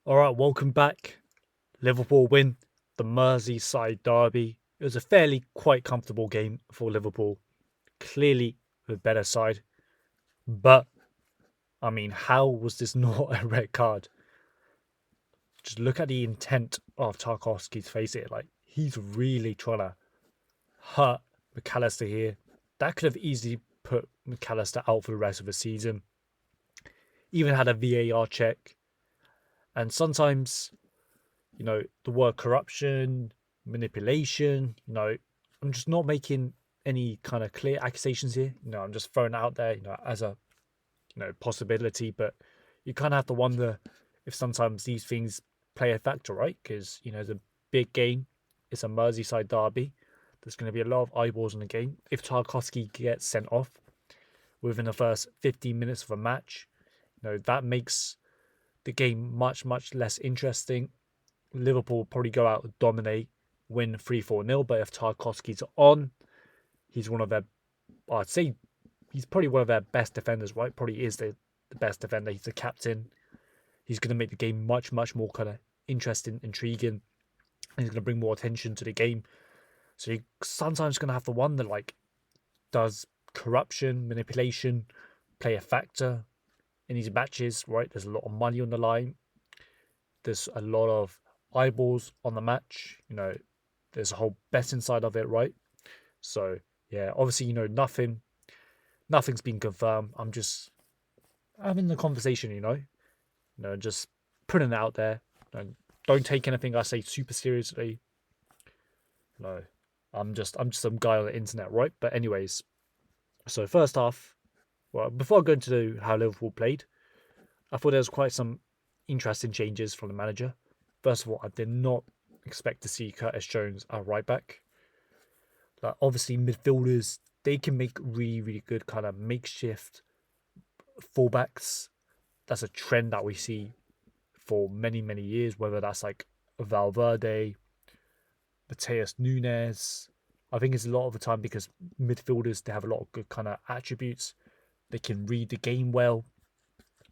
All right, welcome back. Liverpool win the Merseyside Derby. It was a fairly quite comfortable game for Liverpool. Clearly the better side. But, I mean, how was this not a red card? Just look at the intent of Tarkovsky to face it. Like, he's really trying to hurt McAllister here. That could have easily put McAllister out for the rest of the season. Even had a VAR check. And sometimes the word corruption, manipulation, I'm just not making any kind of clear accusations here. I'm just throwing it out there, as a, possibility, but you kind of have to wonder if sometimes these things play a factor, right? Because, it's a big game. It's a Merseyside derby. There's going to be a lot of eyeballs on the game. If Tarkovsky gets sent off within the first 15 minutes of a match, that makes the game much, much less interesting. Liverpool will probably go out and dominate, win 3-4-0. But if Tarkovsky's on, he's one of their, I'd say he's probably one of their best defenders, right? Probably is the best defender. He's the captain. He's going to make the game much, much more kind of interesting, intriguing. And he's going to bring more attention to the game. So you're sometimes going to have to wonder, like, does corruption, manipulation play a factor in these matches, right? There's a lot of money on the line. There's a lot of eyeballs on the match. There's a whole betting side of it, right? So yeah, obviously, nothing's been confirmed. I'm just having the conversation, just putting it out there. Don't take anything I say super seriously. No, I'm just some guy on the internet, right? But anyways, so first half, well, before I go into how Liverpool played, I thought there was quite some interesting changes from the manager. First of all, I did not expect to see Curtis Jones at right back. Like, obviously, midfielders, they can make really, really good kind of makeshift fullbacks. That's a trend that we see for many, many years, whether that's like Valverde, Mateus Nunes. I think it's a lot of the time because midfielders, they have a lot of good kind of attributes. They can read the game well.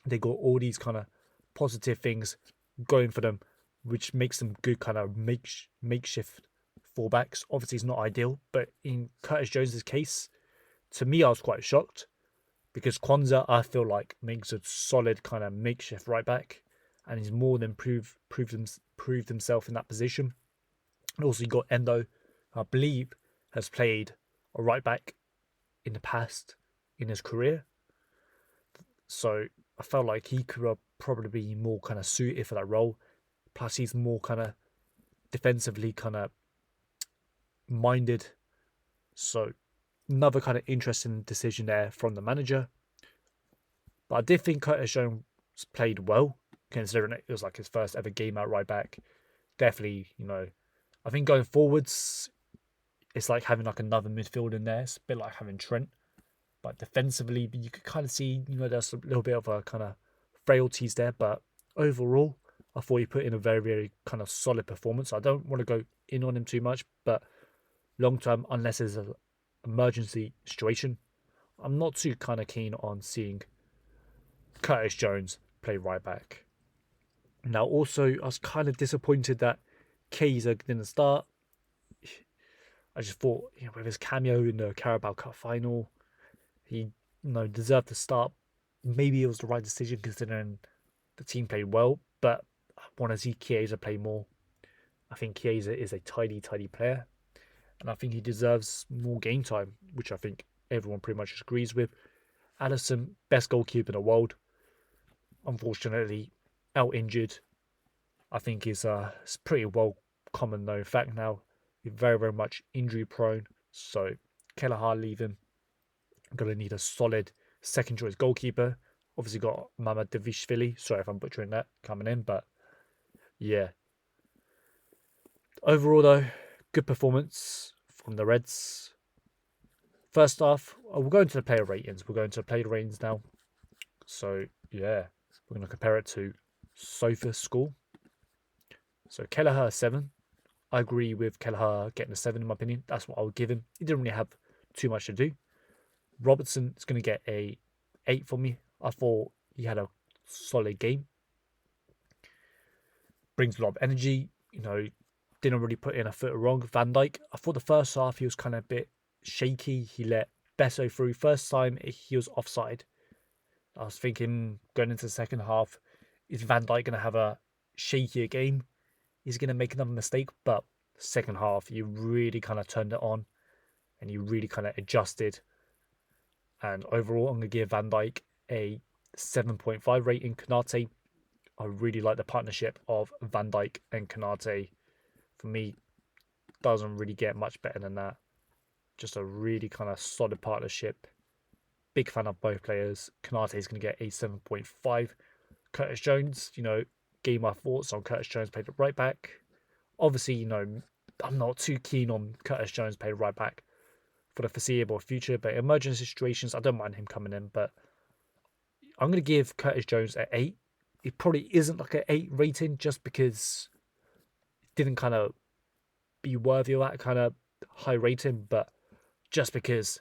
They got all these kind of positive things going for them, which makes them good kind of makeshift fullbacks. Obviously, it's not ideal, but in Curtis Jones's case, to me, I was quite shocked because Kwanzaa, I feel like, makes a solid kind of makeshift right back, and he's more than proved himself in that position. And also, you got Endo, I believe, has played a right back in the past in his career, so I felt like he could probably be more kind of suited for that role. Plus, he's more kind of defensively kind of minded. So, another kind of interesting decision there from the manager. But I did think Curtis Jones played well, considering it was like his first ever game at right back. Definitely, I think going forwards, it's like having like another midfield in there. It's a bit like having Trent. But defensively, you could kind of see, there's a little bit of a kind of frailties there. But overall, I thought he put in a very, very kind of solid performance. I don't want to go in on him too much, but long term, unless there's an emergency situation, I'm not too kind of keen on seeing Curtis Jones play right back. Now, also, I was kind of disappointed that Kaiser didn't start. I just thought, with his cameo in the Carabao Cup final, he deserved to start. Maybe it was the right decision considering the team played well, but I want to see Chiesa play more. I think Chiesa is a tidy, tidy player, and I think he deserves more game time, which I think everyone pretty much agrees with. Alisson, best goalkeeper in the world, unfortunately out injured. I think it's pretty well common known fact now. He's very, very much injury prone, so Kelleher leaving. Gonna need a solid second choice goalkeeper. Obviously got Mama Davishvili. Sorry if I'm butchering that coming in, but yeah. Overall though, good performance from the Reds. First off, we'll go into the player ratings. We're going to player ratings now. So yeah, we're gonna compare it to Sofa School. So Kelleher 7. I agree with Kelleher getting a 7 in my opinion. That's what I would give him. He didn't really have too much to do. Robertson is going to get a 8 for me. I thought he had a solid game. brings a lot of energy. Didn't really put in a foot wrong. Van Dijk, I thought the first half he was kind of a bit shaky. He let Beto through. First time he was offside. I was thinking going into the second half, is Van Dijk going to have a shakier game? He's going to make another mistake. But second half, he really kind of turned it on and he really kind of adjusted. And overall, I'm going to give Van Dijk a 7.5 rating. Konate, I really like the partnership of Van Dijk and Konate. For me, doesn't really get much better than that. Just a really kind of solid partnership. Big fan of both players. Konate is going to get a 7.5. Curtis Jones, gave my thoughts on Curtis Jones played at right back. Obviously, I'm not too keen on Curtis Jones played right back for the foreseeable future, but emergency situations, I don't mind him coming in. But I'm going to give Curtis Jones an 8. It probably isn't like an 8 rating just because it didn't kind of be worthy of that kind of high rating, but just because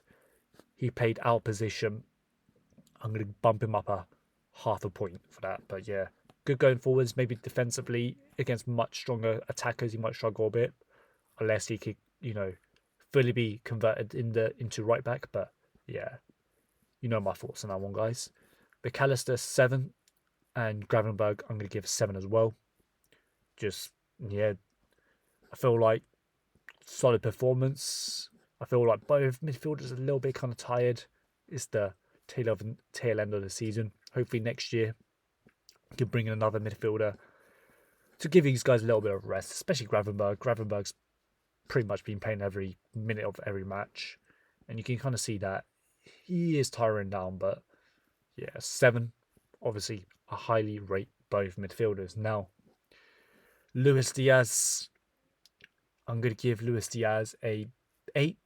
he played our position, I'm going to bump him up a half a point for that. But yeah, good going forwards. Maybe defensively against much stronger attackers, he might struggle a bit unless he could, fully be converted into right back. But yeah, my thoughts on that one, guys. McAllister 7 and Gravenberg I'm going to give 7 as well. Just yeah, I feel like solid performance. I feel like both midfielders are a little bit kind of tired. It's the tail end of the season. Hopefully next year we can bring in another midfielder to give these guys a little bit of rest, especially Gravenberg. Gravenberg's pretty much been playing every minute of every match, and you can kind of see that he is tiring down. But yeah, 7. Obviously, I highly rate both midfielders. Now, Luis Diaz, I'm going to give Luis Diaz a 8.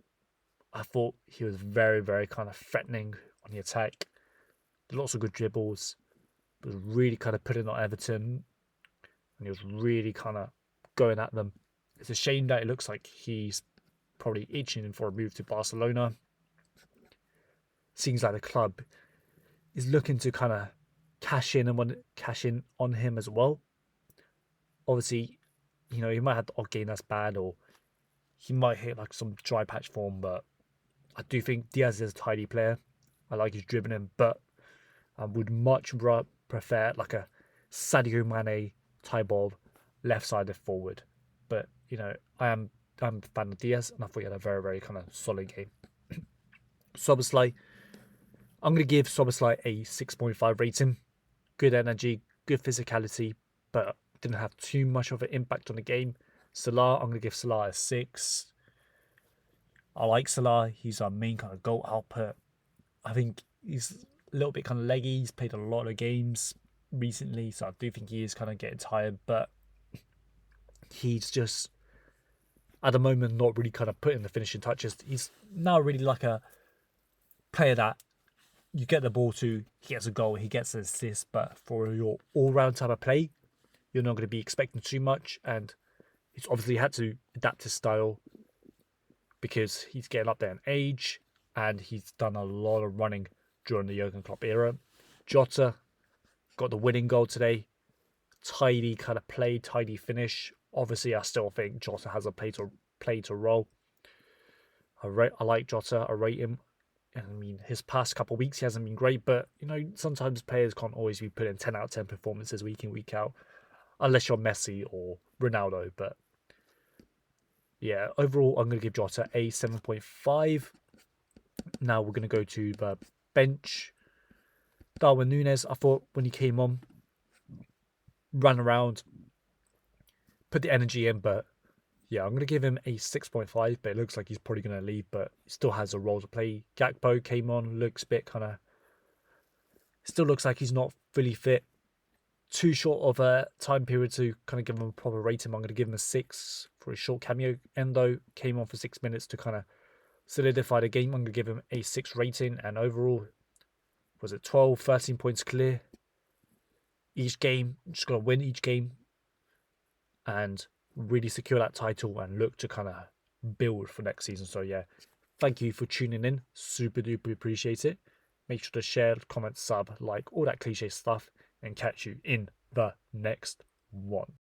I thought he was very, very kind of threatening on the attack. Lots of good dribbles. Was really kind of putting on Everton. And he was really kind of going at them. It's a shame that it looks like he's probably itching for a move to Barcelona. Seems like the club is looking to kind of cash in on him as well. Obviously, he might have the odd game that's bad, or he might hit like some dry patch form, but I do think Diaz is a tidy player. I like his dribbling, but I would much prefer like a Sadio Mane type of left-sided forward. But I'm a fan of Diaz, and I thought he had a very, very kind of solid game. Szoboszlai, I'm going to give Szoboszlai a 6.5 rating. Good energy, good physicality, but didn't have too much of an impact on the game. Salah, I'm going to give Salah a 6. I like Salah. He's our main kind of goal output. I think he's a little bit kind of leggy. He's played a lot of games recently, so I do think he is kind of getting tired, but he's just at the moment not really kind of putting the finishing touches. He's now really like a player that you get the ball to, he gets a goal, he gets an assist, but for your all-round type of play, you're not going to be expecting too much, and he's obviously had to adapt his style because he's getting up there in age, and he's done a lot of running during the Jurgen Klopp era. Jota got the winning goal today. Tidy kind of play, tidy finish. Obviously, I still think Jota has a play to roll. I like Jota. I rate him. I mean, his past couple of weeks he hasn't been great, but sometimes players can't always be putting 10 out of 10 performances week in, week out, unless you're Messi or Ronaldo. But yeah, overall, I'm going to give Jota a 7.5. Now we're going to go to the bench. Darwin Núñez, I thought when he came on, ran around, put the energy in, but yeah, I'm going to give him a 6.5, but it looks like he's probably going to leave, but he still has a role to play. Gakpo came on, looks a bit kind of, still looks like he's not fully fit. Too short of a time period to kind of give him a proper rating. I'm going to give him a 6 for a short cameo. Endo came on for 6 minutes to kind of solidify the game. I'm going to give him a 6 rating, and overall, was it 12, 13 points clear? Each game, just got to win each game and really secure that title and look to kind of build for next season. So yeah, thank you for tuning in. Super duper appreciate it. Make sure to share, comment, sub, like, all that cliche stuff, and catch you in the next one.